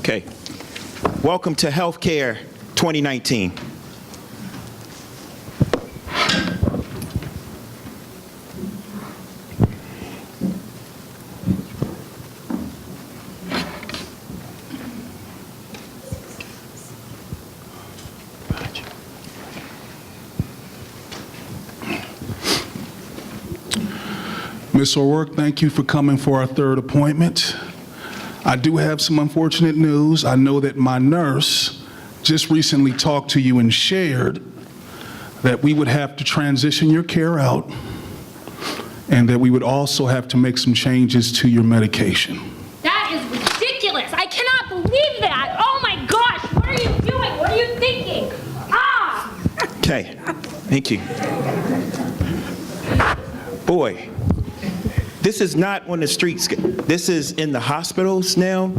Okay. Welcome to Healthcare 2019. Ms. O'Rourke, thank you for coming for our third appointment. I do have some unfortunate news. I know that my nurse just recently talked to you and shared that we would have to transition your care out and that we would also have to make some changes to your medication. That is ridiculous. I cannot believe that. Oh my gosh, what are you doing? What are you thinking? Ah! Okay, thank you. Boy, this is not on the streets. This is in the hospitals now.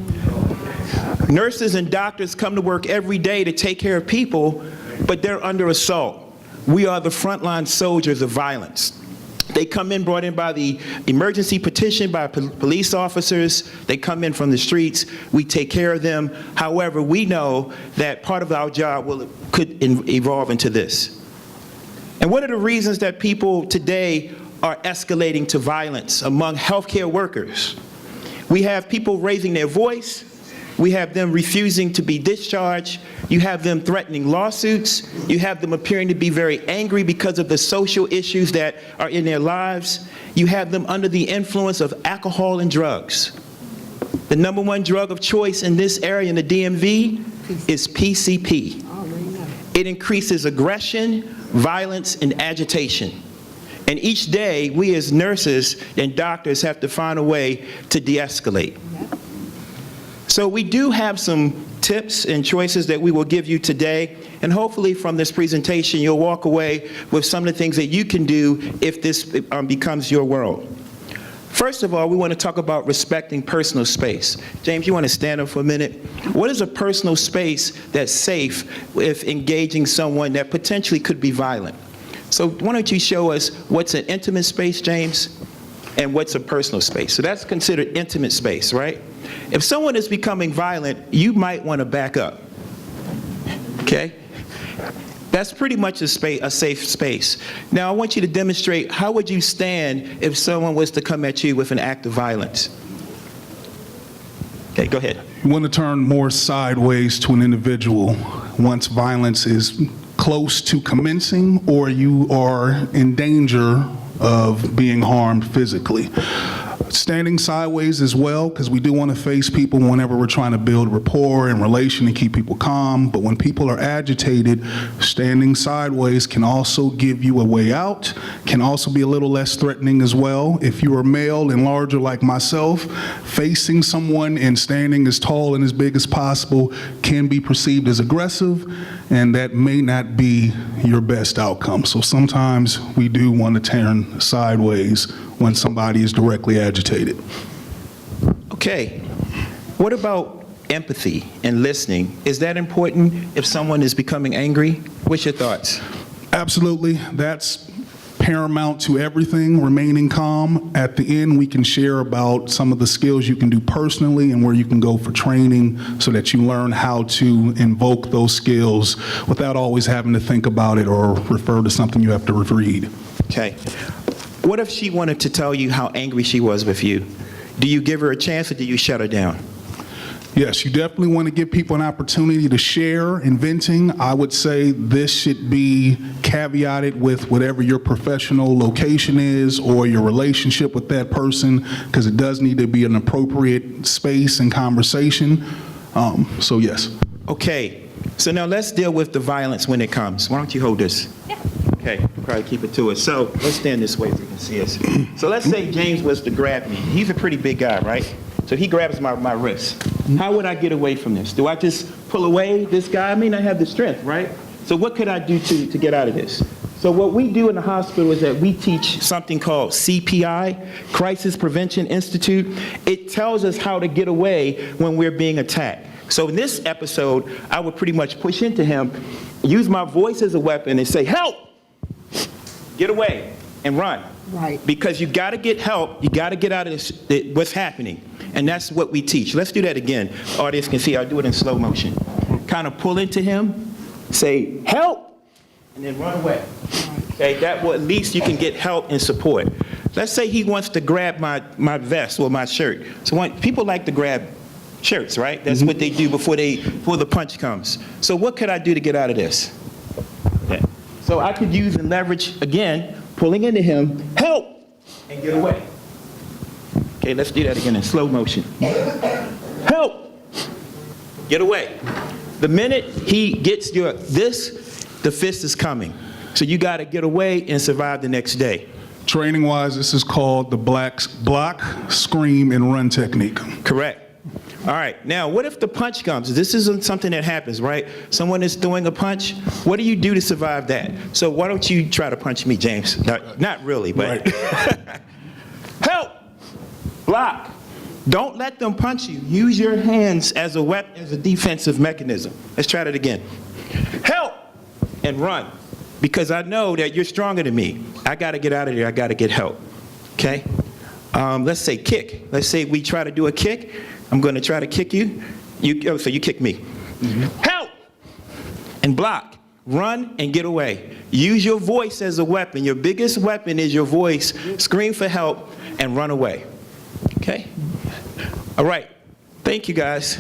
Nurses and doctors come to work every day to take care of people, but they're under assault. We are the frontline soldiers of violence. They come in brought in by the emergency petition by police officers. They come in from the streets. We take care of them. However, we know that part of our job could evolve into this. And what are the reasons that people today are escalating to violence among healthcare workers? We have people raising their voice. We have them refusing to be discharged. You have them threatening lawsuits. You have them appearing to be very angry because of the social issues that are in their lives. You have them under the influence of alcohol and drugs. The #1 drug of choice in this area in the DMV is PCP. It increases aggression, violence, and agitation. And each day, we as nurses and doctors have to find a way to de-escalate. So we do have some tips and choices that we will give you today, and hopefully from this presentation, you'll walk away with some of the things that you can do if this becomes your world. First of all, we want to talk about respecting personal space. James, you want to stand up for a minute? What is a personal space that's safe if engaging someone that potentially could be violent? So why don't you show us what's an intimate space, James, and what's a personal space? So that's considered intimate space, right? If someone is becoming violent, you might want to back up, okay? That's pretty much a safe space. Now I want you to demonstrate, how would you stand if someone was to come at you with an act of violence? Okay, go ahead. You want to turn more sideways to an individual once violence is close to commencing or you are in danger of being harmed physically. Standing sideways as well, because we do want to face people whenever we're trying to build rapport and relation and keep people calm. But when people are agitated, standing sideways can also give you a way out, can also be a little less threatening as well. If you are male and larger like myself, facing someone and standing as tall and as big as possible can be perceived as aggressive, and that may not be your best outcome. So sometimes we do want to turn sideways when somebody is directly agitated. Okay, what about empathy and listening? Is that important if someone is becoming angry? What's your thoughts? Absolutely, that's paramount to everything, remaining calm. At the end, we can share about some of the skills you can do personally and where you can go for training so that you learn how to invoke those skills without always having to think about it or refer to something you have to read. Okay. What if she wanted to tell you how angry she was with you? Do you give her a chance or do you shut her down? Yes, you definitely want to give people an opportunity to share in venting. I would say this should be caveated with whatever your professional location is or your relationship with that person, because it does need to be an appropriate space and conversation. So yes. Okay, so now let's deal with the violence when it comes. Why don't you hold this? Yeah. Okay, probably keep it to us. So let's stand this way so you can see us. So let's say James was to grab me. He's a pretty big guy, right? So he grabs my wrist. How would I get away from this? Do I just pull away this guy? I may not have the strength, right? So what could I do to get out of this? So what we do in the hospital is that we teach something called CPI, Crisis Prevention Institute. It tells us how to get away when we're being attacked. So in this episode, I would pretty much push into him, use my voice as a weapon and say, help! Get away and run. Right. Because you got to get help. You got to get out of this, what's happening. And that's what we teach. Let's do that again. Audience can see. I'll do it in slow motion. Kind of pull into him, say, help, and then run away. Okay, that will, at least you can get help and support. Let's say he wants to grab my vest or my shirt. So people like to grab shirts, right? That's what they do before the punch comes. So what could I do to get out of this? Okay. So I could use and leverage, again, pulling into him, help, and get away. Okay, let's do that again in slow motion. Help, get away. The minute he gets the fist is coming. So you got to get away and survive the next day. Training-wise, this is called the block, scream, and run technique. Correct. All right, now what if the punch comes? This isn't something that happens, right? Someone is throwing a punch. What do you do to survive that? So why don't you try to punch me, James? Not really, but right. Help, block. Don't let them punch you. Use your hands as a weapon, as a defensive mechanism. Let's try that again. Help, and run. Because I know that you're stronger than me. I got to get out of there. I got to get help. Okay? Let's say kick. Let's say we try to do a kick. I'm going to try to kick you. So you kick me. Help! And block. Run and get away. Use your voice as a weapon. Your biggest weapon is your voice. Scream for help and run away. Okay? All right. Thank you, guys.